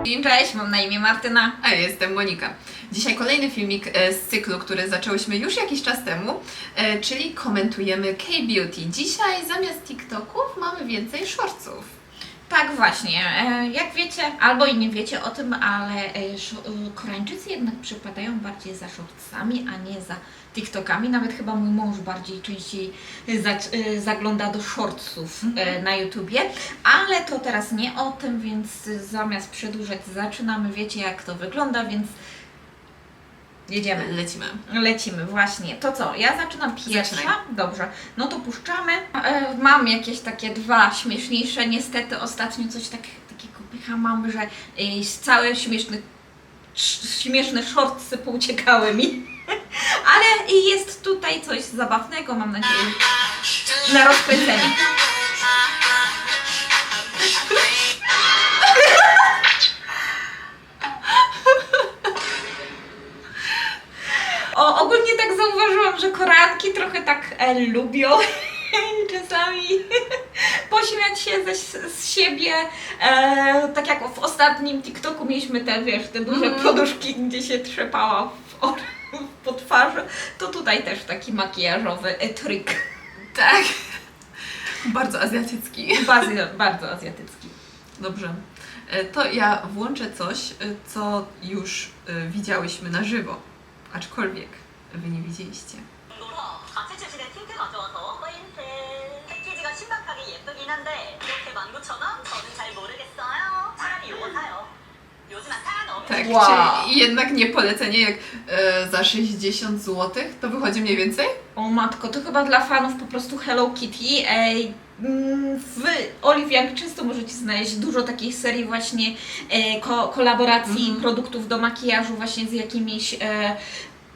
Cześć, mam na imię Martyna. A ja jestem Monika. Dzisiaj kolejny filmik z cyklu, który zaczęłyśmy już jakiś czas temu, czyli komentujemy K-Beauty. Dzisiaj zamiast TikToków mamy więcej shortsów. Tak właśnie, jak wiecie, albo i nie wiecie o tym, ale Koreańczycy jednak przypadają bardziej za shortsami, a nie za TikTokami. Nawet chyba mój mąż częściej zagląda do shortsów na YouTubie, ale to teraz nie o tym, więc zamiast przedłużać zaczynamy. Wiecie jak to wygląda, więc jedziemy. Lecimy, właśnie. To co? Ja zaczynam pierwsza. Zaczynaj. Dobrze. No to puszczamy. Mam jakieś takie dwa śmieszniejsze. Niestety ostatnio coś takiego pycha mam, że całe śmieszne shortsy pouciekały mi. Ale jest tutaj coś zabawnego, mam nadzieję, na rozkręcenie. Ogólnie tak zauważyłam, że Koreanki trochę tak lubią czasami pośmiać się z siebie. Tak jak w ostatnim TikToku mieliśmy te duże poduszki, gdzie się trzepała po twarzy, to tutaj też taki makijażowy trik. Tak. Bardzo azjatycki. Bardzo azjatycki. Dobrze. To ja włączę coś, co już widziałyśmy na żywo. Aczkolwiek wy nie widzieliście. 자체 출시된 틴트 가져와서 포인트 패키지가 신박하게 예쁘긴 한데 이렇게 19,000원? 저는 잘 모르겠어요. 차라리 이거 사요. 요즘 핫한 어묵 Tak, Wow. czyli jednak nie polecenie, jak za 60 zł to wychodzi mniej więcej? O matko, to chyba dla fanów po prostu Hello Kitty. W Olive Young często możecie znaleźć dużo takich serii właśnie kolaboracji produktów do makijażu właśnie z jakimiś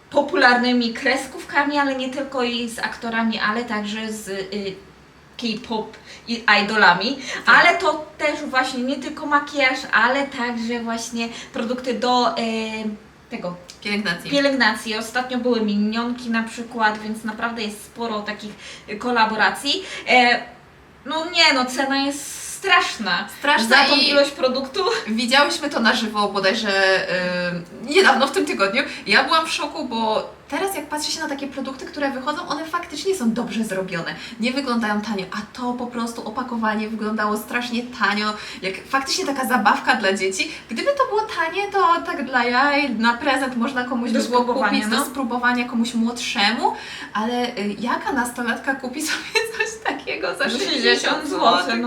popularnymi kreskówkami, ale nie tylko i z aktorami, ale także z K-pop i idolami, ale to też właśnie nie tylko makijaż, ale także właśnie produkty do tego pielęgnacji. Ostatnio były minionki na przykład, więc naprawdę jest sporo takich kolaboracji. Cena jest straszna za tą ilość produktu. Widziałyśmy to na żywo bodajże niedawno, w tym tygodniu. Ja byłam w szoku, bo teraz jak patrzy się na takie produkty, które wychodzą, one faktycznie są dobrze zrobione. Nie wyglądają tanio, a to po prostu opakowanie wyglądało strasznie tanio, jak faktycznie taka zabawka dla dzieci. Gdyby to było tanie, to tak dla jaj, na prezent można komuś Do spróbowania, kupić, do spróbowania komuś młodszemu, ale jaka nastolatka kupi sobie coś takiego za 60 zł?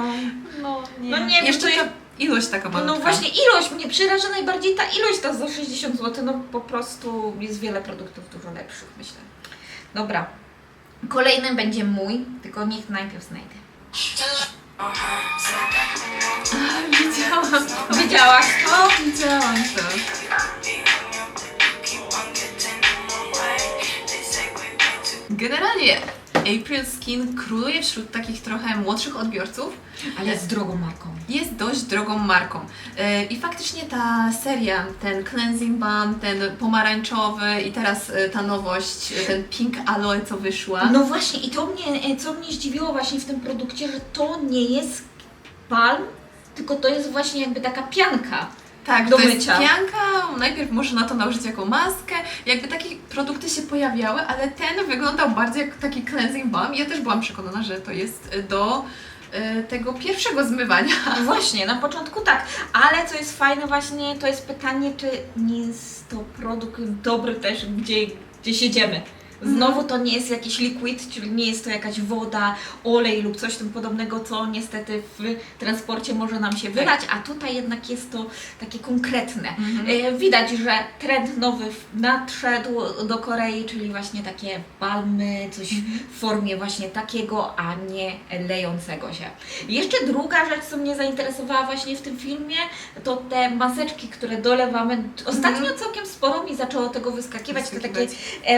No nie wiem, Jeszcze to ta ilość taka malutka. No właśnie ilość, mnie przeraża najbardziej ta ilość, ta za 60 zł, no po prostu jest wiele produktów dużo lepszych, myślę. Dobra, kolejnym będzie mój, tylko niech najpierw znajdę. Widziałam to. Widziałaś to? Widziałam to. Generalnie April Skin króluje wśród takich trochę młodszych odbiorców, Ale z drogą marką. jest dość drogą marką. I faktycznie ta seria, ten cleansing balm, ten pomarańczowy i teraz ta nowość, ten pink aloe, co wyszła. No właśnie i to mnie, co mnie zdziwiło właśnie w tym produkcie, że to nie jest balm, tylko to jest właśnie jakby taka pianka. Tak, do to jest mycia. pianka, najpierw można na to nałożyć jako maskę, jakby takie produkty się pojawiały, ale ten wyglądał bardziej jak taki cleansing balm. Ja też byłam przekonana, że to jest do tego pierwszego zmywania. No właśnie, na początku tak, ale co jest fajne właśnie, to jest pytanie, czy nie jest to produkt dobry też, gdzie siedziemy. Znowu to nie jest jakiś liquid, czyli nie jest to jakaś woda, olej lub coś tym podobnego, co niestety w transporcie może nam się wylać, a tutaj jednak jest to takie konkretne. Widać, że trend nowy nadszedł do Korei, czyli właśnie takie balmy, coś w formie właśnie takiego, a nie lejącego się. Jeszcze druga rzecz, co mnie zainteresowała właśnie w tym filmie, to te maseczki, które dolewamy. Ostatnio całkiem sporo mi zaczęło tego wyskakiwać. Te takie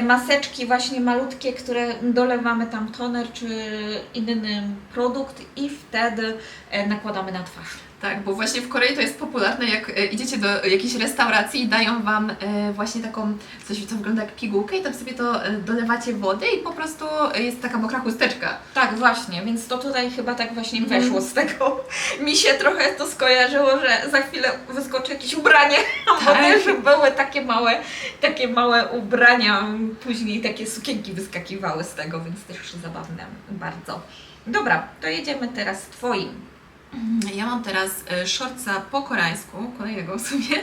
maseczki właśnie malutkie, które dolewamy tam toner czy inny produkt i wtedy nakładamy na twarz. Tak, bo właśnie w Korei to jest popularne, jak idziecie do jakiejś restauracji i dają Wam właśnie taką, coś co wygląda jak pigułkę i tam sobie to dolewacie wody i po prostu jest taka mokra chusteczka. Tak, właśnie, więc to tutaj chyba tak właśnie weszło z tego. Mi się trochę to skojarzyło, że za chwilę wyskoczy jakieś ubranie, bo Tak. też były takie małe ubrania, później takie sukienki wyskakiwały z tego, więc też zabawne bardzo. Dobra, to jedziemy teraz z Twoim. Ja mam teraz shortsa po koreańsku, kolejnego w sumie.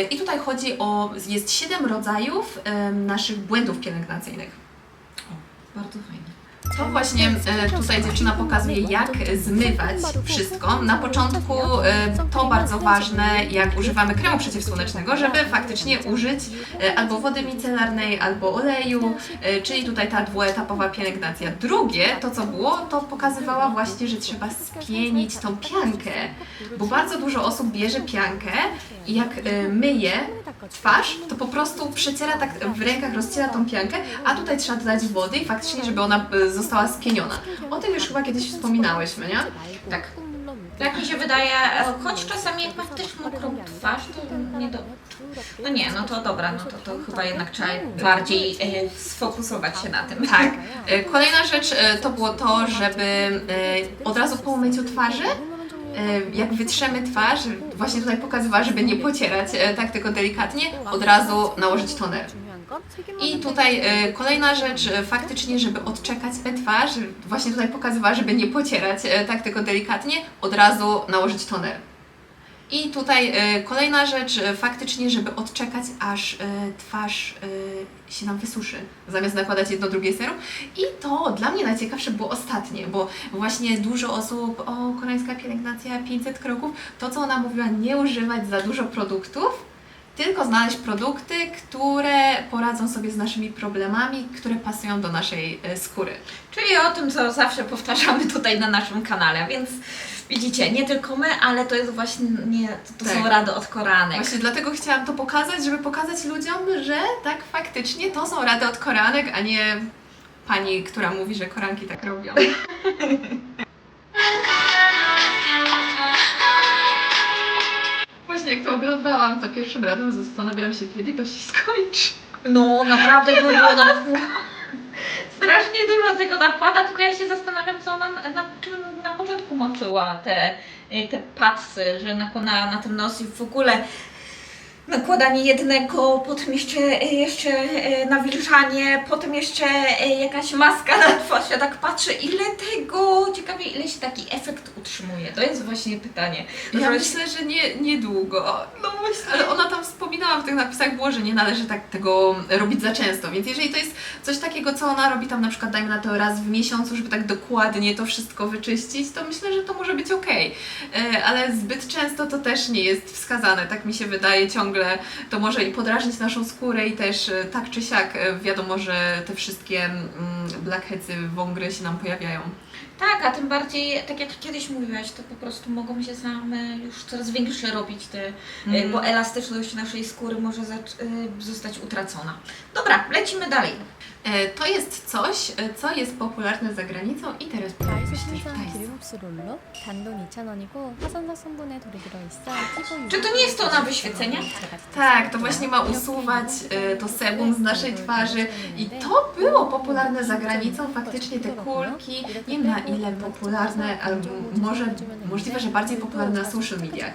I tutaj chodzi o, jest 7 rodzajów naszych błędów pielęgnacyjnych. Bardzo fajnie. To właśnie tutaj dziewczyna pokazuje, jak zmywać wszystko. Na początku to bardzo ważne, jak używamy kremu przeciwsłonecznego, żeby faktycznie użyć albo wody micelarnej, albo oleju, czyli tutaj ta dwuetapowa pielęgnacja. Drugie, to co było, to pokazywała właśnie, że trzeba spienić tą piankę, bo bardzo dużo osób bierze piankę i jak myje twarz, to po prostu przeciera tak w rękach, rozciera tą piankę, a tutaj trzeba dodać wody i faktycznie, żeby ona została spieniona. O tym już chyba kiedyś wspominałyśmy, nie? Tak. Tak mi się wydaje, choć czasami jak masz też mokrą twarz, to nie do... No nie, no to dobra, no to chyba jednak trzeba bardziej sfokusować się na tym. Tak. Kolejna rzecz to było to, żeby od razu po umyciu twarzy, jak wytrzemy twarz, właśnie tutaj pokazywała, żeby nie pocierać, tak tylko delikatnie, od razu nałożyć toner. I tutaj kolejna rzecz, faktycznie, żeby odczekać tę twarz, właśnie tutaj pokazywała, żeby nie pocierać, tak tylko delikatnie, od razu nałożyć toner. I tutaj kolejna rzecz, faktycznie, żeby odczekać, aż twarz się nam wysuszy, zamiast nakładać jedno, drugie serum. I to dla mnie najciekawsze było ostatnie, bo właśnie dużo osób, o, koreańska pielęgnacja, 500 kroków, to co ona mówiła, nie używać za dużo produktów, tylko znaleźć produkty, które poradzą sobie z naszymi problemami, które pasują do naszej skóry. Czyli o tym, co zawsze powtarzamy tutaj na naszym kanale, więc widzicie, nie tylko my, ale to jest właśnie, to Tak. są rady od koreanek. Właśnie dlatego chciałam to pokazać, żeby pokazać ludziom, że tak faktycznie to są rady od koreanek, a nie pani, która mówi, że koreanki tak robią. Właśnie jak to oglądałam za pierwszym razem, zastanawiałam się, kiedy to się skończy. No, naprawdę było strasznie dużo tego nakłada, tylko ja się zastanawiam, co ona na czym na początku moczyła te padsy, że nakładała na ten nos i w ogóle nakładanie jednego, potem jeszcze nawilżanie, potem jeszcze jakaś maska na twarz. Ja tak patrzę, ile tego, ciekawie ile się taki efekt utrzymuje. To jest właśnie pytanie. Ja Że- myślę, że niedługo. No właśnie. Ale ona tam wspominała w tych napisach było, że nie należy tak tego robić za często, więc jeżeli to jest coś takiego, co ona robi tam na przykład, dajmy na to raz w miesiącu, żeby tak dokładnie to wszystko wyczyścić, to myślę, że to może być okej. Ale zbyt często to też nie jest wskazane, tak mi się wydaje ciągle. To może i podrażnić naszą skórę i też tak czy siak wiadomo, że te wszystkie blackheadsy, wągry się nam pojawiają. Tak, a tym bardziej, tak jak kiedyś mówiłaś, to po prostu mogą się same już coraz większe robić bo elastyczność naszej skóry może zostać utracona. Dobra, lecimy dalej. To jest coś, co jest popularne za granicą i teraz pojawi się też w 다이슨산 Tajsce. 기름흡수 롤러 단돈 2,000원이고 화산성 성분에 돌이 들어있어 피부 Czy to nie jest to na wyświecenie? Tak, to właśnie ma usuwać to sebum z naszej twarzy i to było popularne za granicą, faktycznie te kulki, nie wiem na ile popularne, albo możliwe, że bardziej popularne na social mediach.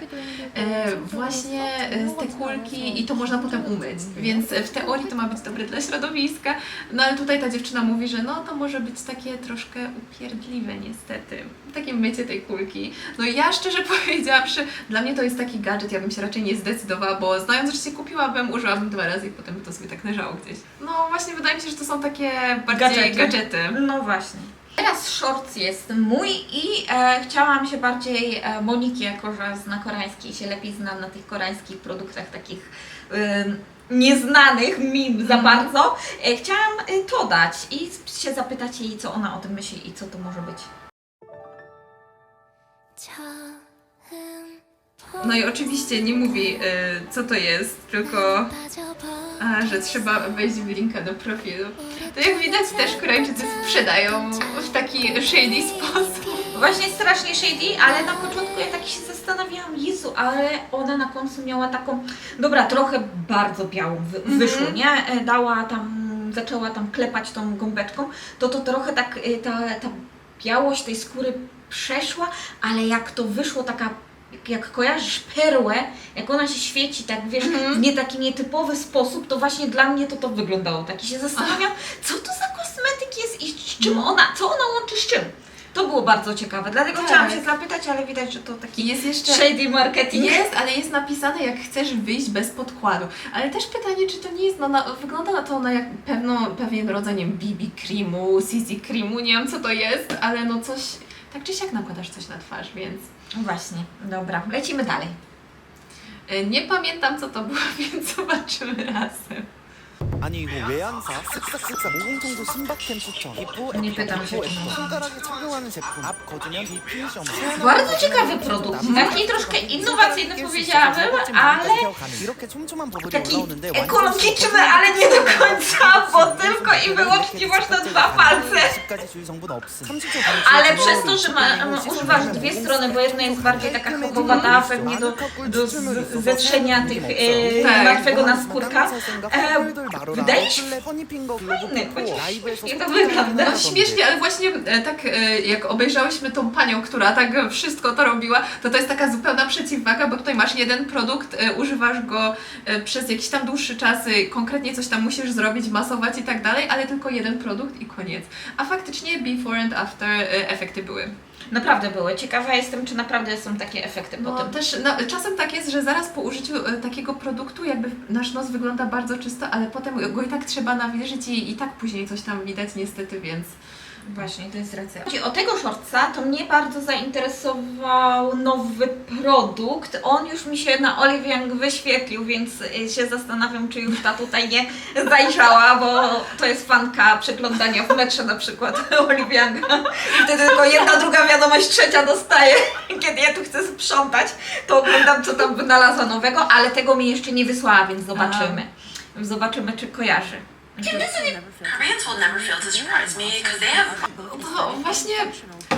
Właśnie te kulki i to można potem umyć, więc w teorii to ma być dobre dla środowiska, no ale tutaj ta dziewczyna mówi, że no to może być takie troszkę upierdliwe niestety, takie mycie tej kulki. No i ja szczerze powiedziawszy, dla mnie to jest taki gadżet, ja bym się raczej nie zdecydowała, bo znając, że się kupiłabym, użyłabym 2 razy i potem by to sobie tak leżało gdzieś. No właśnie wydaje mi się, że to są takie bardziej gadżety. No właśnie. Teraz shorts jest mój i chciałam się bardziej Moniki, jako że zna koreański i się lepiej znam na tych koreańskich produktach takich nieznanych mi za bardzo. Chciałam to dać i się zapytać jej, co ona o tym myśli i co to może być. No i oczywiście nie mówi, co to jest, tylko że trzeba wejść w linka do profilu. To jak widać też Koreańczycy sprzedają w taki shady sposób. Właśnie strasznie shady, ale na początku ja tak się zastanawiałam, Jezu, ale ona na końcu miała taką, dobra, trochę bardzo białą wyszło, nie? Dała tam, zaczęła tam klepać tą gąbeczką, to trochę tak ta białość tej skóry przeszła, ale jak to wyszło taka, jak kojarzysz perłę, jak ona się świeci, tak wiesz, w nie taki nietypowy sposób, to właśnie dla mnie to wyglądało. Tak i się zastanawiam, co to za kosmetyk jest i z czym co ona łączy z czym. To było bardzo ciekawe, dlatego Tak. chciałam się zapytać, ale widać, że to taki I jest jeszcze... shady marketing. Jest, ale jest napisane, jak chcesz wyjść bez podkładu. Ale też pytanie, czy to nie jest, wygląda na to na jak pewien rodzaj, nie wiem, BB creamu, CC creamu, nie wiem co to jest, ale no coś, tak czy siak nakładasz coś na twarz, więc... Właśnie, dobra, lecimy dalej. Nie pamiętam co to było, więc zobaczymy razem. 아니 이거 외양사 쓱싹쓱싹 모공청소 신박템 추천 기포 Nie pytam się, czy mam. 손가락에 착용하는 제품 앞 거두면 이 피니셔 Bardzo ciekawy produkt, taki troszkę innowacyjny powiedziałabym, ale 이렇게 촘촘한 버블이 taki 올라오는데 ekologiczny, ale nie do końca, bo tylko i wyłącznie masz na 2 palce. 10가지 주의 정보는 없음 30초 Ale przez to, że używasz dwie strony, bo jedna jest bardziej taka chowata, pewnie do zetrzenia tych martwego naskórka, wydaje się fajny, chociaż nie to wygląda. No śmiesznie, ale właśnie tak jak obejrzałyśmy tą panią, która tak wszystko to robiła, to jest taka zupełna przeciwwaga, bo tutaj masz jeden produkt, używasz go przez jakiś tam dłuższy czas, konkretnie coś tam musisz zrobić, masować i tak dalej, ale tylko jeden produkt i koniec. A faktycznie before and after efekty były. Naprawdę były. Ciekawa jestem, czy naprawdę są takie efekty po No tym. też czasem tak jest, że zaraz po użyciu takiego produktu jakby nasz nos wygląda bardzo czysto, ale potem go i tak trzeba nawilżyć i tak później coś tam widać niestety, więc... Właśnie, to jest racja. O tego shortsa to mnie bardzo zainteresował nowy produkt. On już mi się na Olive Young wyświetlił, więc się zastanawiam, czy już ta tutaj nie zajrzała, bo to jest fanka przeglądania w metrze na przykład Olive Younga. I wtedy tylko jedna, druga wiadomość, trzecia dostaję. Kiedy ja tu chcę sprzątać, to oglądam, co tam wynalazła nowego, ale tego mi jeszcze nie wysłała, więc zobaczymy. Zobaczymy, czy kojarzy. Koreans will never fail to surprise me because they have No właśnie,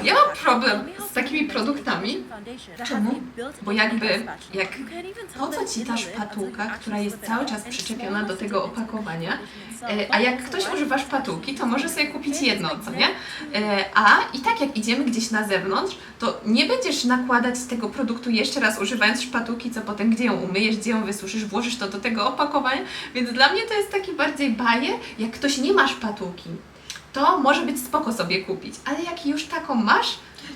ja mam problem z takimi produktami. Czemu? Bo jakby, po co Ci ta szpatułka, która jest cały czas przyczepiona do tego opakowania, a jak ktoś używa szpatułki, to może sobie kupić jedną, co nie? A i tak jak idziemy gdzieś na zewnątrz, to nie będziesz nakładać tego produktu jeszcze raz używając szpatułki, co potem gdzie ją umyjesz, gdzie ją wysuszysz, włożysz to do tego opakowania, więc dla mnie to jest taki bardziej bajer, jak ktoś nie ma szpatułki, to może być spoko sobie kupić, ale jak już taką masz,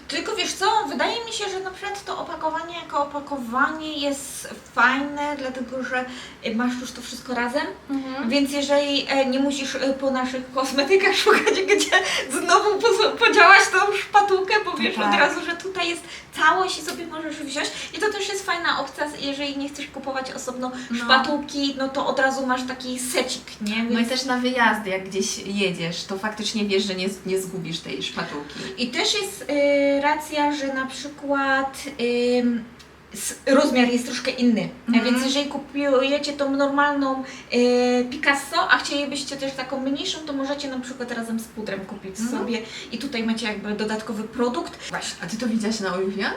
Tylko wiesz co, wydaje mi się, że na przykład to opakowanie jako opakowanie jest fajne, dlatego że masz już to wszystko razem, więc jeżeli nie musisz po naszych kosmetykach szukać, gdzie znowu podziałaś tą szpatułkę, bo wiesz Tak. od razu, że tutaj jest całość i sobie możesz wziąć i to też jest fajna opcja, jeżeli nie chcesz kupować osobno szpatułki, no to od razu masz taki secik, nie? Więc... no i też na wyjazdy, jak gdzieś jedziesz, to faktycznie wiesz, że nie zgubisz tej szpatułki. I też jest racja, że na przykład rozmiar jest troszkę inny, więc jeżeli kupujecie tą normalną Picasso, a chcielibyście też taką mniejszą, to możecie na przykład razem z pudrem kupić sobie i tutaj macie jakby dodatkowy produkt. Właśnie. A Ty to widziałaś na Oliwia?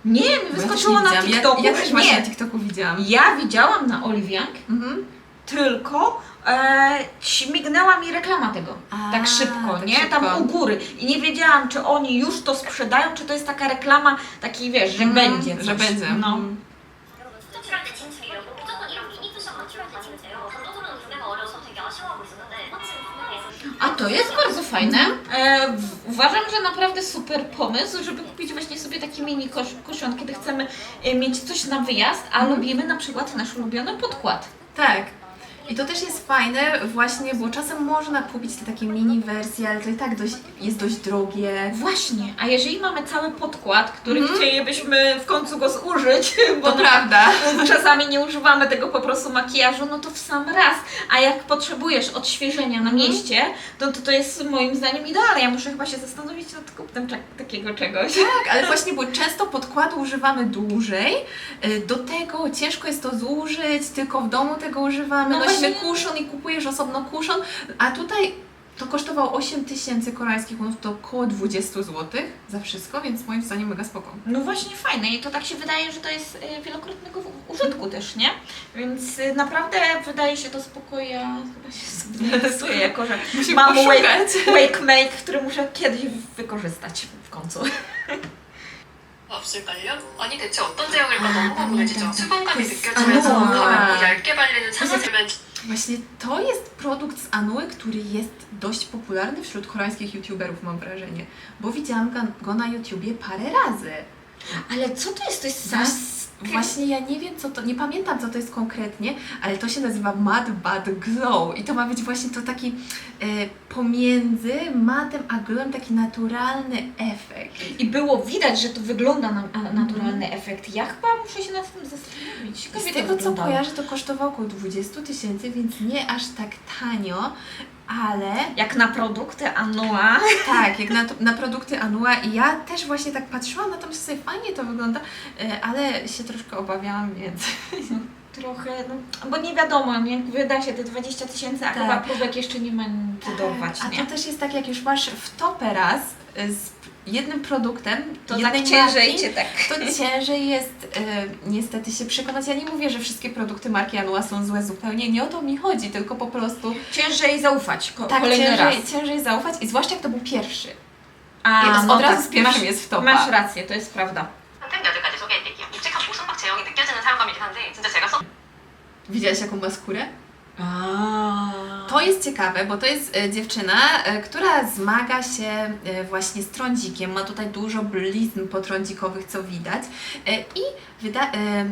Nie, mi wyskoczyło na TikToku. Ja też właśnie Nie, na TikToku widziałam. ja widziałam na Olive Young, tylko śmignęła mi reklama tego. Tak szybko, tak nie? szybko. Tam u góry. I nie wiedziałam, czy oni już to sprzedają, czy to jest taka reklama, taki wiesz, że będzie coś. że będzie. No. 토출할 때 진출이라고 무조건 이런 미니 쿠션만 추월 다니는데요. 감독으로는 구매가 어려워서 되게 아쉬워하고 있었는데 마침 구매해서 A to jest bardzo fajne. Uważam, że naprawdę super pomysł, żeby kupić właśnie sobie taki mini koszon, kiedy chcemy mieć coś na wyjazd, a lubimy na przykład nasz ulubiony podkład. Tak. I to też jest fajne właśnie, bo czasem można kupić te takie mini wersje, ale to i tak jest dość drogie. Właśnie, a jeżeli mamy cały podkład, który chcielibyśmy w końcu go zużyć, bo To prawda. czasami nie używamy tego po prostu makijażu, no to w sam raz. A jak potrzebujesz odświeżenia na mieście, to jest moim zdaniem idealne. Ja muszę chyba się zastanowić nad kupnem takiego czegoś. Tak, ale właśnie, bo często podkładu używamy dłużej, do tego ciężko jest to zużyć, tylko w domu tego używamy, No nosimy właśnie. kuszon i kupujesz osobno kuszon, a tutaj To kosztowało 8000 koreańskich wonów, to około 20 zł za wszystko, więc moim zdaniem mega spoko. No właśnie fajne i to tak się wydaje, że to jest wielokrotnego użytku też, nie? Więc naprawdę wydaje się to spoko, ja chyba się sobie interesuję, jako że Musimy mam poszukać. wake make, który muszę kiedyś wykorzystać w końcu. 없을걸요? 아니 대체 어떤 제형일까 너무 궁금해지죠. 수분감이 그 느껴지면서 아. 가볍고 얇게 발리는 차지면 Właśnie to jest produkt z Anue, który jest dość popularny wśród koreańskich youtuberów, mam wrażenie, bo widziałam go na YouTubie parę razy. Ale co to jest? To jest Waś- sas? Właśnie ja nie wiem co to, nie pamiętam co to jest konkretnie, ale to się nazywa Matte Bad Glow i to ma być właśnie to taki pomiędzy matem a glowem taki naturalny efekt. I było widać, że to wygląda na naturalny efekt. Ja chyba muszę się nad tym zastanowić. Z Ciekawie to tego co wyglądało. kojarzę, to kosztowało około 20 000, więc nie aż tak tanio, ale Jak na produkty Anua. tak, jak na produkty Anua i ja też właśnie tak patrzyłam, natomiast sobie fajnie to wygląda, ale się troszkę obawiałam, więc Trochę, no, bo nie wiadomo, nie? Wyda się te 20 000, a Tak. chyba próbek jeszcze nie ma co dorwać, a nie? to też jest tak, jak już masz w topę raz z jednym produktem, To jednej tak ciężej marki, cię tak. to ciężej jest niestety się przekonać. Ja nie mówię, że wszystkie produkty marki Anua są złe zupełnie, nie o to mi chodzi, tylko po prostu Ciężej zaufać tak kolejny raz. ciężej zaufać i zwłaszcza jak to był pierwszy. A, Jest od razu z pierwszym masz, jest w topa. Masz rację, to jest prawda. 템 8가지 소개해드릴게요. 묵직한 보송막 제형이 느껴지는 사용감이긴 한데 진짜 제가 써 Widziałaś jaką ma skórę? A. To jest ciekawe, bo to jest dziewczyna, która zmaga się właśnie z trądzikiem. Ma tutaj dużo blizn potrądzikowych, co widać. I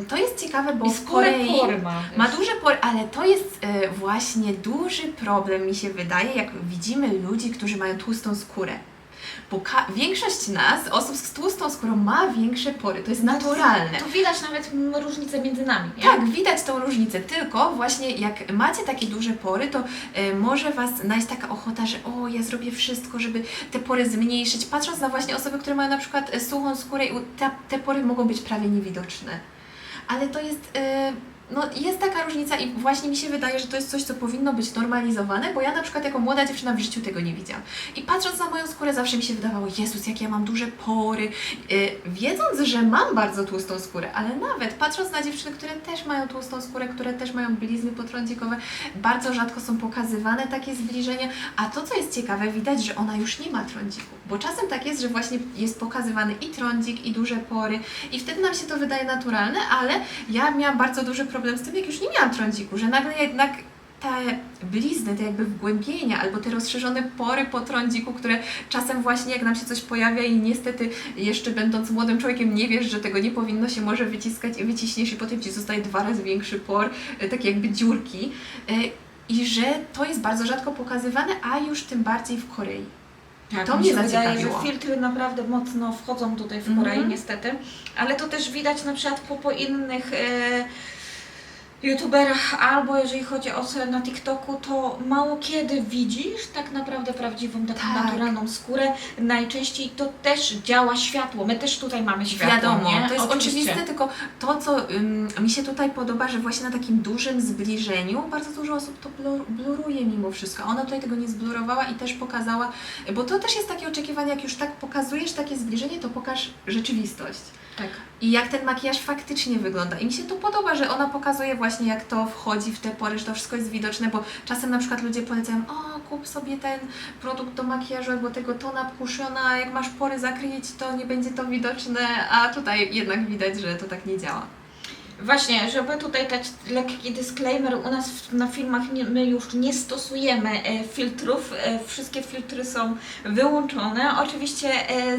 to jest ciekawe, bo I w skórę Korei pory ma. ma duże pory, ale to jest właśnie duży problem, mi się wydaje, jak widzimy ludzi, którzy mają tłustą skórę. Bo większość nas, osób z tłustą skórą, ma większe pory. To jest naturalne. To widać nawet różnicę między nami, nie? Tak, widać tą różnicę, tylko właśnie jak macie takie duże pory, to może Was najść taka ochota, że o, ja zrobię wszystko, żeby te pory zmniejszyć, patrząc na właśnie osoby, które mają na przykład suchą skórę i te pory mogą być prawie niewidoczne. Ale to jest, no jest taka różnica i właśnie mi się wydaje, że to jest coś, co powinno być normalizowane, bo ja na przykład jako młoda dziewczyna w życiu tego nie widziałam. I patrząc na moją skórę zawsze mi się wydawało, Jezus, jak ja mam duże pory, wiedząc, że mam bardzo tłustą skórę, ale nawet patrząc na dziewczyny, które też mają tłustą skórę, które też mają blizny potrądzikowe, bardzo rzadko są pokazywane takie zbliżenia, a to, co jest ciekawe, widać, że ona już nie ma trądziku, bo czasem tak jest, że właśnie jest pokazywany i trądzik, i duże pory i wtedy nam się to wydaje naturalne, ale ja miałam bardzo duży problem z tym, jak już nie miałam trądziku, że nagle jednak te blizny, te jakby wgłębienia albo te rozszerzone pory po trądziku, które czasem właśnie jak nam się coś pojawia i niestety jeszcze będąc młodym człowiekiem nie wiesz, że tego nie powinno się może wyciskać i wyciśniesz i potem Ci zostaje 2 razy większy por, takie jakby dziurki i że to jest bardzo rzadko pokazywane, a już tym bardziej w Korei. Tak, To mi mnie się wydaje, zaciekawiło. że filtry naprawdę mocno wchodzą tutaj w Korei, niestety. Ale to też widać na przykład po innych youtuberach, albo jeżeli chodzi o osobę na TikToku, to mało kiedy widzisz tak naprawdę prawdziwą, taką Tak. naturalną skórę. Najczęściej to też działa światło. My też tutaj mamy światło, Wiadomo, nie? to jest Oczywiście. oczywiste, tylko to, co mi się tutaj podoba, że właśnie na takim dużym zbliżeniu bardzo dużo osób to bluruje mimo wszystko. Ona tutaj tego nie zblurowała i też pokazała, bo to też jest takie oczekiwanie, jak już tak pokazujesz takie zbliżenie, to pokaż rzeczywistość. Tak. I jak ten makijaż faktycznie wygląda. I mi się to podoba, że ona pokazuje właśnie, jak to wchodzi w te pory, że to wszystko jest widoczne, bo czasem na przykład ludzie polecają, o, kup sobie ten produkt do makijażu albo tego tona Kushona, a jak masz pory zakryć, to nie będzie to widoczne, a tutaj jednak widać, że to tak nie działa. Właśnie, żeby tutaj dać lekki disclaimer, u nas na filmach my już nie stosujemy filtrów, wszystkie filtry są wyłączone. Oczywiście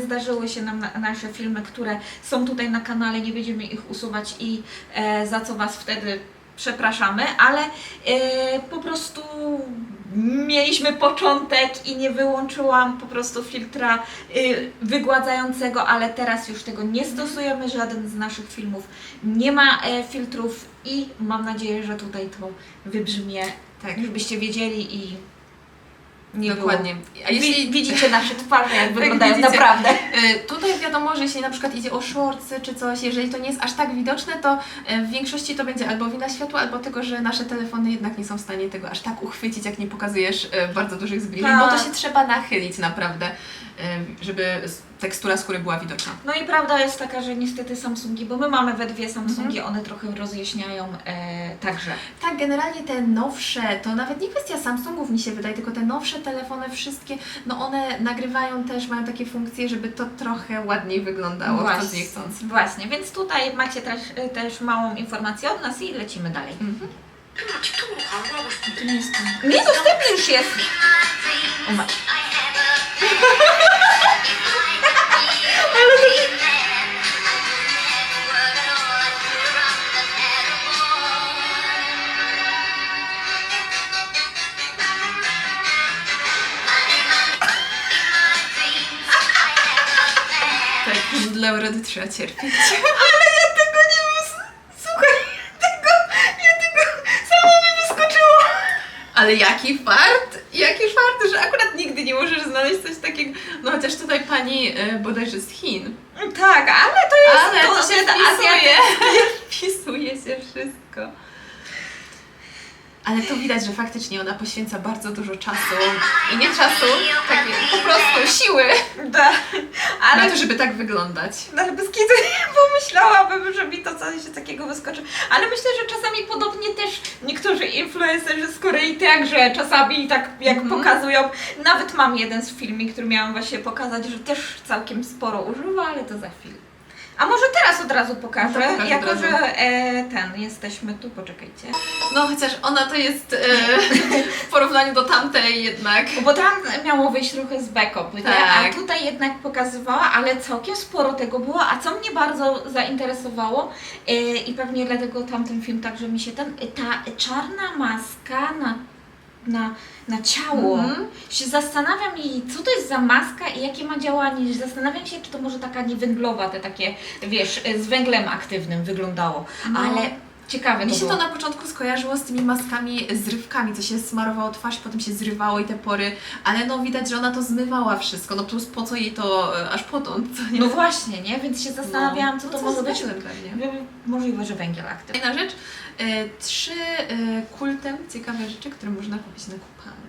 zdarzyły się nam nasze filmy, które są tutaj na kanale, nie będziemy ich usuwać i za co Was wtedy przepraszamy, ale po prostu mieliśmy początek i nie wyłączyłam po prostu filtra wygładzającego, ale teraz już tego nie stosujemy, żaden z naszych filmów nie ma filtrów i mam nadzieję, że tutaj to wybrzmie, Tak. żebyście wiedzieli i nie Dokładnie. było. A jeśli Widzicie nasze twarze, jak wyglądają widzicie. naprawdę. Tutaj wiadomo, że jeśli na przykład idzie o shortsy czy coś, jeżeli to nie jest aż tak widoczne, to w większości to będzie albo wina światła, albo tego, że nasze telefony jednak nie są w stanie tego aż tak uchwycić, jak nie pokazujesz bardzo dużych zbliżeń, bo to Tak. się trzeba nachylić naprawdę, żeby tekstura skóry była widoczna. No i prawda jest taka, że niestety Samsungi, bo my mamy we dwie Samsungi, one trochę rozjaśniają także. Tak, generalnie te nowsze, to nawet nie kwestia Samsungów mi się wydaje, tylko te nowsze telefony wszystkie, no one nagrywają też, mają takie funkcje, żeby to trochę ładniej wyglądało, chcąc nie chcąc. Właśnie, więc tutaj macie też małą informację od nas i lecimy dalej. 나 틱톡으로 광고하고 싶은데. To nie jest to. Nie, dostępny już jest. O ma. Tak, dla urody trzeba cierpieć. Tego nie słuchaj, tego samo mi wyskoczyło. Ale jaki fart, że akurat nigdy nie możesz znaleźć coś takiego. No chociaż tutaj pani bodajże z Chin. Tak, ale to jest Ale to się Azja. wpisuje się wszystko. Ale to widać, że faktycznie ona poświęca bardzo dużo czasu. I nie czasu, takiej po prostu siły Da. na Ale to, żeby tak wyglądać. no, ale bez kitu nie pomyślałabym, że mi to coś takiego wyskoczy. Ale myślę, że czasami podobnie też niektórzy influencerzy z Korei także czasami tak jak pokazują. Nawet mam jeden z filmik, który miałam właśnie pokazać, że też całkiem sporo używa, ale to za chwilę. A może teraz od razu pokażę, No to pokaż jako od razu. że jesteśmy tu, poczekajcie. No chociaż ona to jest w porównaniu do tamtej jednak. Bo tam miało wyjść trochę z backup, nie? Tak. A tutaj jednak pokazywała, ale całkiem sporo tego było, a co mnie bardzo zainteresowało i pewnie dlatego tamten film także mi się ta czarna maska na ciało. Się zastanawiam jej, co to jest za maska i jakie ma działanie. Zastanawiam się, czy to może taka niewęglowa, te takie, wiesz, z węglem aktywnym wyglądało. No. Ale ciekawe Mi to się było. to na początku skojarzyło z tymi maskami z rywkami, co się smarowało twarz, potem się zrywało i te pory, ale no widać, że ona to zmywała wszystko, no plus po co jej to aż potąd, co nie? No właśnie, nie? Więc się zastanawiałam, co to może być. Pewnie. Możliwe, że węgiel aktywny. Kolejna rzecz, 3 kultem ciekawe rzeczy, które można kupić na kupalni.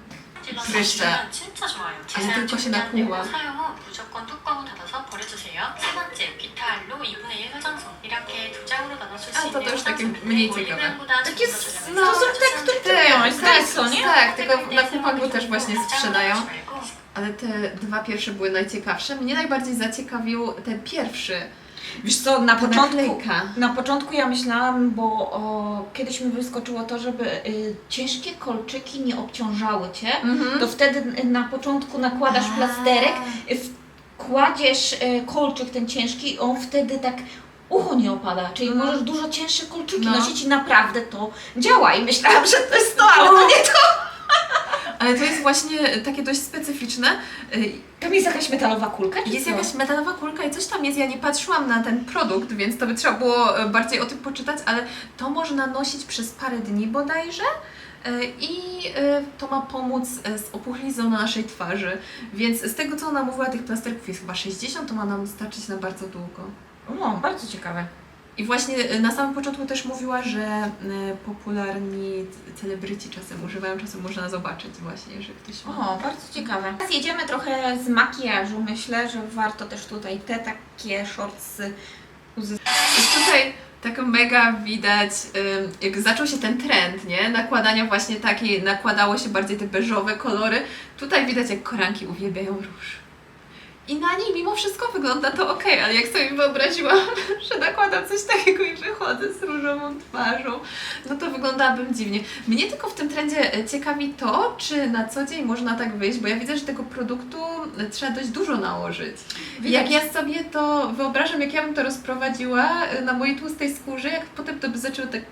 Pryszcze. 진짜 좋아요. Ale 계산 tylko się 중단되고 nakłuła. 사용 후 무조건 뚜껑을 닫아서 버려주세요. 세 번째, 비타알로 2분의 1 회전소. 이렇게 두 장으로 나눠줄 수 A, to 있는 też takie 회전소인데 mniej ciekawe. 올리브영보다 Takie 조금 더 저렴해서 no, to są te, które ty miałeś, Dyson, nie? Tak, tylko na kupaku też właśnie 두 장으로 sprzedają. 나누지 말고 Ale te dwa pierwsze były najciekawsze. Mnie najbardziej zaciekawił ten pierwszy. Wiesz co, na Ta początku, naklejka. na początku ja myślałam, bo kiedyś mi wyskoczyło to, żeby ciężkie kolczyki nie obciążały Cię, to wtedy na początku nakładasz plasterek, kładziesz kolczyk ten ciężki i on wtedy tak ucho nie opada, czyli możesz dużo cięższe kolczyki No. nosić i naprawdę to działa i myślałam, że to jest to, ale to nie to. Ale to jest właśnie takie dość specyficzne. Tam jest jakaś metalowa kulka? Czy Jest co? jakaś metalowa kulka i coś tam jest. Ja nie patrzyłam na ten produkt, więc to by trzeba było bardziej o tym poczytać, ale to można nosić przez parę dni bodajże. I to ma pomóc z opuchlizną na naszej twarzy. Więc z tego, co ona mówiła, tych plasterków jest chyba 60, to ma nam starczyć na bardzo długo. O, bardzo ciekawe. I właśnie na samym początku też mówiła, że popularni celebryci czasem używają, czasem można zobaczyć właśnie, że ktoś ma. O, bardzo ciekawe. Teraz jedziemy trochę z makijażu. Myślę, że warto też tutaj te takie shortsy uzyskać. I tutaj tak mega widać, jak zaczął się ten trend, nie? Nakładania właśnie takiej, nakładało się bardziej te beżowe kolory. Tutaj widać, jak koranki uwielbiają róż. I na niej mimo wszystko wygląda to ok, ale jak sobie wyobraziłam, że nakładam coś takiego i wychodzę z różową twarzą, no to wyglądałabym dziwnie. Mnie tylko w tym trendzie ciekawi to, czy na co dzień można tak wyjść, bo ja widzę, że tego produktu trzeba dość dużo nałożyć. I jak ja sobie to wyobrażam, jak ja bym to rozprowadziła na mojej tłustej skórze, jak potem to by zaczęło tak...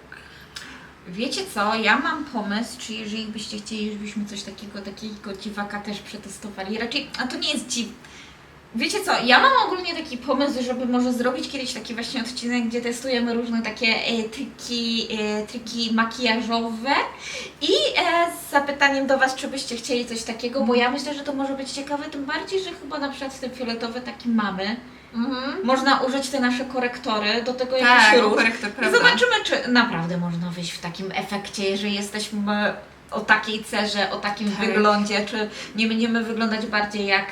Wiecie co, ja mam pomysł, czy jeżeli byście chcieli, żebyśmy coś takiego dziwaka też przetestowali, raczej, a to nie jest Wiecie co, ja mam ogólnie taki pomysł, żeby może zrobić kiedyś taki właśnie odcinek, gdzie testujemy różne takie triki makijażowe i z zapytaniem do Was, czy byście chcieli coś takiego, bo ja myślę, że to może być ciekawe, tym bardziej, że chyba na przykład ten fioletowy taki mamy. Można użyć te nasze korektory, do tego jakiś Tak, róż. korektor, I prawda? zobaczymy, czy naprawdę można wyjść w takim efekcie, jeżeli jesteśmy o takiej cerze, o takim Tak. wyglądzie, czy nie będziemy wyglądać bardziej jak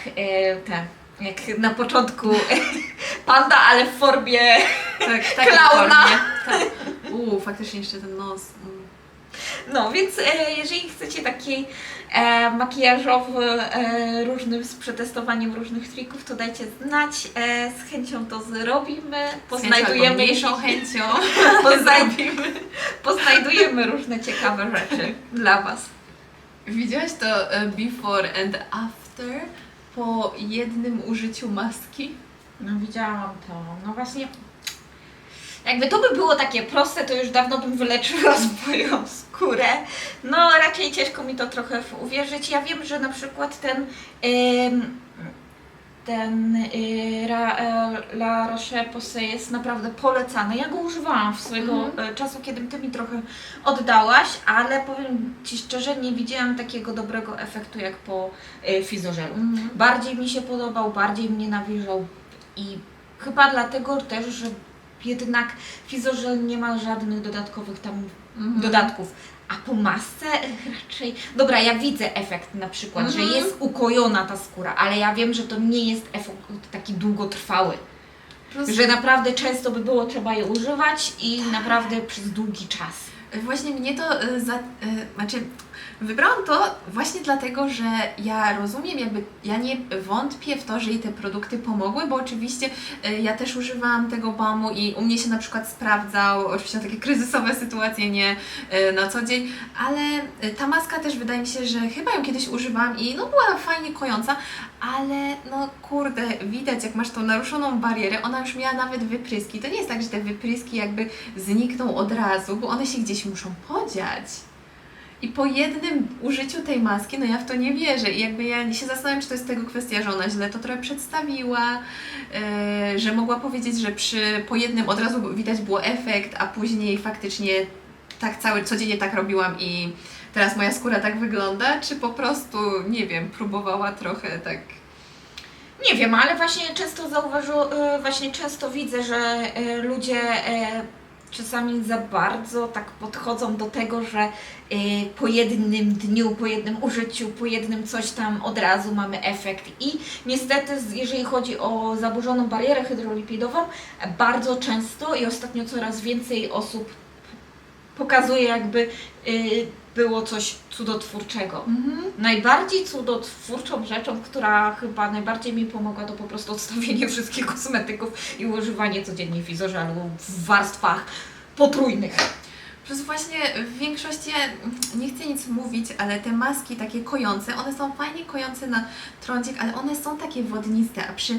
jak na początku panda, ale w formie Tak, tak. klauna. Tak. Faktycznie jeszcze ten nos. No, więc jeżeli chcecie taki makijażowy, różny, z przetestowaniem różnych trików, to dajcie znać. Z chęcią to zrobimy. Poznajdujemy mniejszą chęcią. Poznajdujemy różne ciekawe rzeczy dla Was. Widziałaś to before and after po jednym użyciu maski? No widziałam to. No właśnie, jakby to by było takie proste, to już dawno bym wyleczyła swoją skórę. No raczej ciężko mi to trochę uwierzyć. Ja wiem, że na przykład La Roche-Posay jest naprawdę polecany. Ja go używałam w swojego czasu, kiedy Ty mi trochę oddałaś, ale powiem Ci szczerze, nie widziałam takiego dobrego efektu jak po Fizożelu. Bardziej mi się podobał, bardziej mnie nawilżał i chyba dlatego też, że jednak Fizożel nie ma żadnych dodatkowych tam dodatków. A po masce raczej... Dobra, ja widzę efekt na przykład, że jest ukojona ta skóra, ale ja wiem, że to nie jest efekt taki długotrwały. Że naprawdę często by było trzeba je używać i naprawdę przez długi czas. Właśnie mnie to, wybrałam to właśnie dlatego, że ja rozumiem, ja nie wątpię w to, że jej te produkty pomogły, bo oczywiście ja też używałam tego balmu i u mnie się na przykład sprawdzał, oczywiście na takie kryzysowe sytuacje, nie na co dzień, ale ta maska też wydaje mi się, że chyba ją kiedyś używałam i no była fajnie kojąca, ale no kurde, widać jak masz tą naruszoną barierę, ona już miała nawet wypryski. To nie jest tak, że te wypryski jakby znikną od razu, bo one się gdzieś muszą podziać. I po jednym użyciu tej maski, no ja w to nie wierzę i jakby ja się zastanawiam, czy to jest tego kwestia, że ona źle to trochę przedstawiła, że mogła powiedzieć, że po jednym od razu widać było efekt, a później faktycznie tak codziennie tak robiłam i teraz moja skóra tak wygląda, czy po prostu, nie wiem, próbowała trochę tak... Nie wiem, ale właśnie często widzę, że ludzie czasami za bardzo tak podchodzą do tego, że po jednym dniu, po jednym użyciu, po jednym coś tam od razu mamy efekt i niestety jeżeli chodzi o zaburzoną barierę hydrolipidową, bardzo często i ostatnio coraz więcej osób pokazuje jakby było coś cudotwórczego. Najbardziej cudotwórczą rzeczą, która chyba najbardziej mi pomogła, to po prostu odstawienie wszystkich kosmetyków i używanie codziennie Fizożelu w warstwach potrójnych. Plus właśnie w większości, ja nie chcę nic mówić, ale te maski takie kojące, one są fajnie kojące na trądzik, ale one są takie wodniste, a przy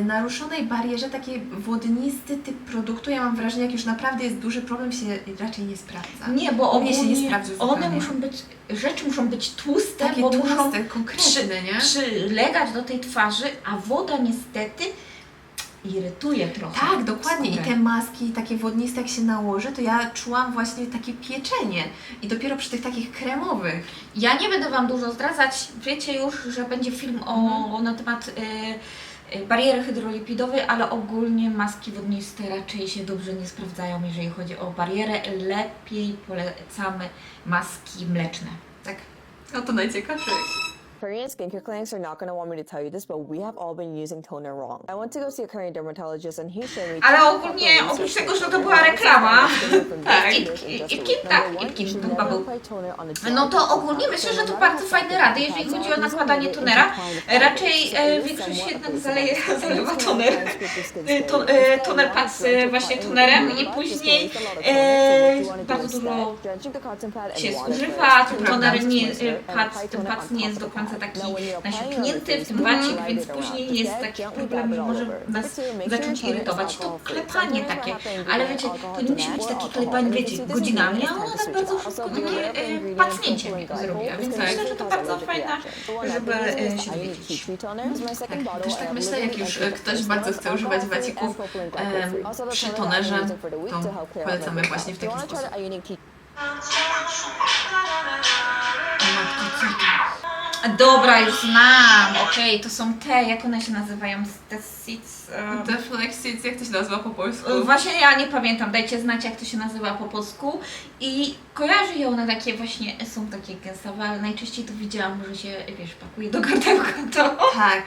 naruszonej barierze taki wodnisty typ produktu, ja mam wrażenie, jak już naprawdę jest duży problem, się raczej nie sprawdza. Nie, bo U mnie się nie ogólnie sprawdził one zupełnie. rzeczy muszą być tłuste, Takie bo tłuste, muszą konkretne, nie? przylegać do tej twarzy, a woda niestety irytuje trochę. Tak, dokładnie. skórę. I te maski takie wodniste, jak się nałoży, to ja czułam właśnie takie pieczenie. I dopiero przy tych takich kremowych. Ja nie będę Wam dużo zdradzać. Wiecie już, że będzie film na temat bariery hydrolipidowej, ale ogólnie maski wodniste raczej się dobrze nie sprawdzają, jeżeli chodzi o barierę. Lepiej polecamy maski mleczne. Tak. No to najciekawsze. Korean skincare clinics are not going to want me to tell you this, but we have all been using toner wrong. I went to go see a Korean dermatologist and he showed me... Ale ogólnie, oprócz tego, że to była reklama, tak, Itkin to chyba był. No to ogólnie myślę, że to bardzo fajne rady, jeżeli chodzi o nakładanie tonera. Raczej większość jednak zalewa toner. Toner pad z właśnie tonerem i później bardzo dużo się zużywa, ten pad nie jest do końca końca taki nasiąknięty w tym wacik, więc później jest taki problem, że może nas zacząć irytować. To klepanie takie, ale wiecie, to nie musi być takie klepanie, wiecie, godzinami, a ona tak bardzo szybko takie pacnięcie zrobiła, więc myślę, że to bardzo fajna, żeby się dowiedzieć. Też tak myślę, jak już ktoś bardzo chce używać wacików przy tonerze, to polecamy właśnie w taki sposób. Dobra, już znam, okej, to są te, jak one się nazywają, te seeds. The Flex, jak to się nazywa po polsku? Właśnie ja nie pamiętam, dajcie znać jak to się nazywa po polsku i kojarzy je one takie właśnie, są takie gęstawe, ale najczęściej to widziałam, że się, wiesz, pakuje do gardełka to Tak.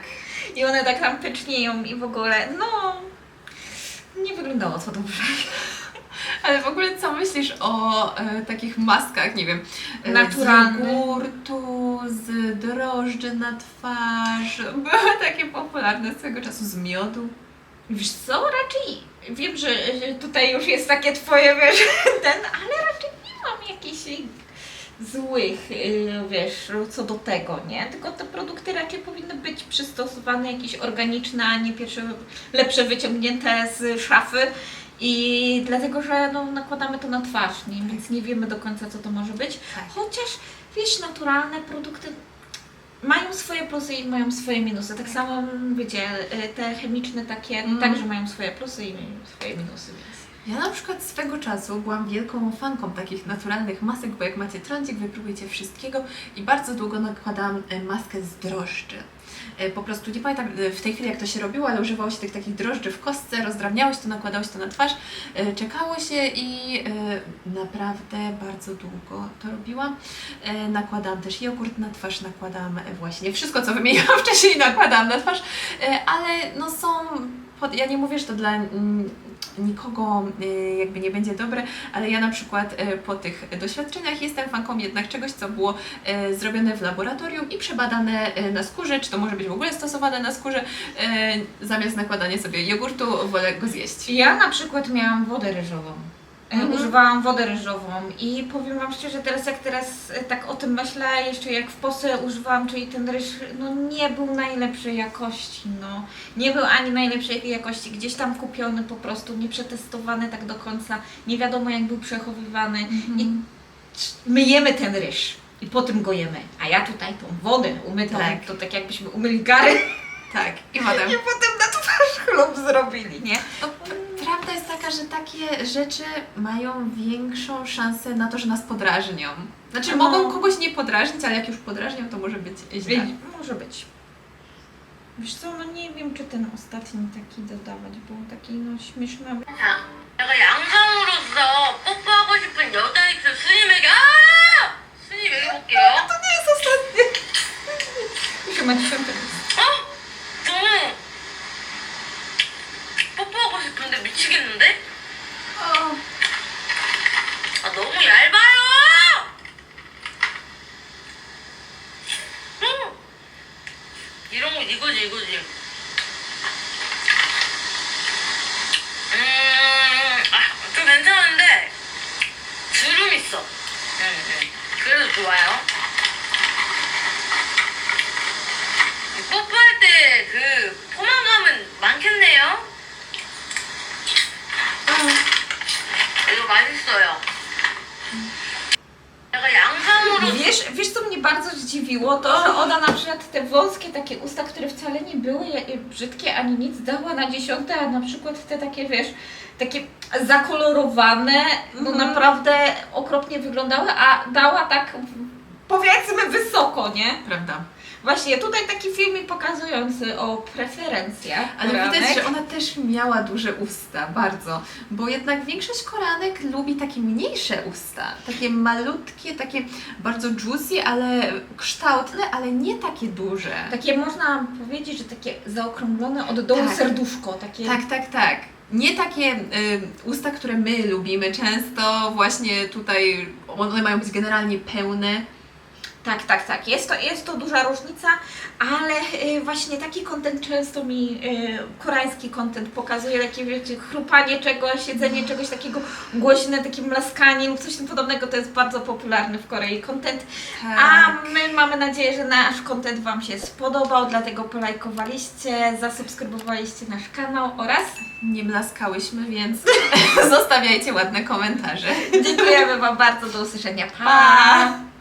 i one tak tam pecznieją i w ogóle, no, nie wyglądało to dobrze. Ale w ogóle co myślisz o takich maskach, nie wiem, Naturalnych. z jogurtu, z drożdży na twarz, były takie popularne swego czasu, z miodu. Wiesz co, raczej wiem, że tutaj już jest takie twoje, wiesz, ale raczej nie mam jakichś złych, wiesz, co do tego, nie? Tylko te produkty raczej powinny być przystosowane, jakieś organiczne, a nie pierwsze, lepsze wyciągnięte z szafy. I dlatego, że no, nakładamy to na twarz, nie? Więc nie wiemy do końca, co to może być. Tak. Chociaż, wiesz, naturalne produkty mają swoje plusy i mają swoje minusy. Tak samo, wiecie, te chemiczne takie także mają swoje plusy i swoje minusy, więc... Ja na przykład swego czasu byłam wielką fanką takich naturalnych masek, bo jak macie trądzik, wypróbujcie wszystkiego i bardzo długo nakładałam maskę z drożdży. Po prostu nie pamiętam w tej chwili jak to się robiło, ale używało się tych takich drożdży w kostce, rozdrabniało się to, nakładało się to na twarz, czekało się i naprawdę bardzo długo to robiłam. Nakładałam też jogurt na twarz, nakładałam właśnie wszystko co wymieniłam wcześniej, nakładałam na twarz, ale no są, ja nie mówię, że to dla nikogo jakby nie będzie dobre, ale ja na przykład po tych doświadczeniach jestem fanką jednak czegoś, co było zrobione w laboratorium i przebadane na skórze, czy to może być w ogóle stosowane na skórze, zamiast nakładania sobie jogurtu, wolę go zjeść. Ja na przykład miałam wodę ryżową. Używałam wodę ryżową i powiem Wam szczerze, teraz tak o tym myślę, jeszcze jak w Polsce używałam, czyli ten ryż, no nie był najlepszej jakości, no. Nie był ani najlepszej jakości, gdzieś tam kupiony po prostu, nieprzetestowany tak do końca, nie wiadomo jak był przechowywany i myjemy ten ryż i potem go jemy, a ja tutaj tą wodę umytą, Tak. to tak jakbyśmy umyli gary Tak, i potem. i potem na twarz chlub zrobili, nie? No, prawda jest taka, że takie rzeczy mają większą szansę na to, że nas podrażnią. Znaczy No. mogą kogoś nie podrażnić, ale jak już podrażnią, to może być źle. Może być. Wiesz co, no nie wiem, czy ten ostatni taki dodawać, był taki no śmieszny. 자, 내가 양성으로서 뽀뽀하고 싶은 여자 입술 순위 매겨. 순위 매겨볼게요. To nie jest ostatni. Już ma 10. 너무 뽀뽀하고 싶은데 미치겠는데? 아 너무 얇아요. 이런 거 이거지. 좀 괜찮은데 주름 있어. 그래도 좋아요. 뽀뽀할 때 그 포만감은 많겠네요. 이거 맛있어요. 내가 양상으로 Wiesz co mnie bardzo zdziwiło? To, że ona na przykład te wąskie takie usta, które wcale nie były brzydkie ani nic, dała na 10, a na przykład te takie, wiesz, takie zakolorowane, no naprawdę okropnie wyglądały, a dała tak powiedzmy wysoko, nie? Prawda. Właśnie, tutaj taki filmik pokazujący o preferencjach Ale koreanek. widać, że ona też miała duże usta, bardzo. Bo jednak większość Koreanek lubi takie mniejsze usta. Takie malutkie, takie bardzo juicy, ale kształtne, ale nie takie duże. Takie można powiedzieć, że takie zaokrąglone od dołu Tak. serduszko. Takie... Tak. Nie takie usta, które my lubimy często, właśnie tutaj one mają być generalnie pełne. Tak. Jest to duża różnica, ale właśnie taki content często mi, koreański content pokazuje takie, wiecie, chrupanie czegoś, jedzenie czegoś takiego głośne, takie mlaskanie lub coś tym podobnego, to jest bardzo popularny w Korei content. A my mamy nadzieję, że nasz content Wam się spodobał, dlatego polajkowaliście, zasubskrybowaliście nasz kanał oraz Nie mlaskałyśmy, więc zostawiajcie ładne komentarze. dziękujemy Wam bardzo, do usłyszenia. Pa!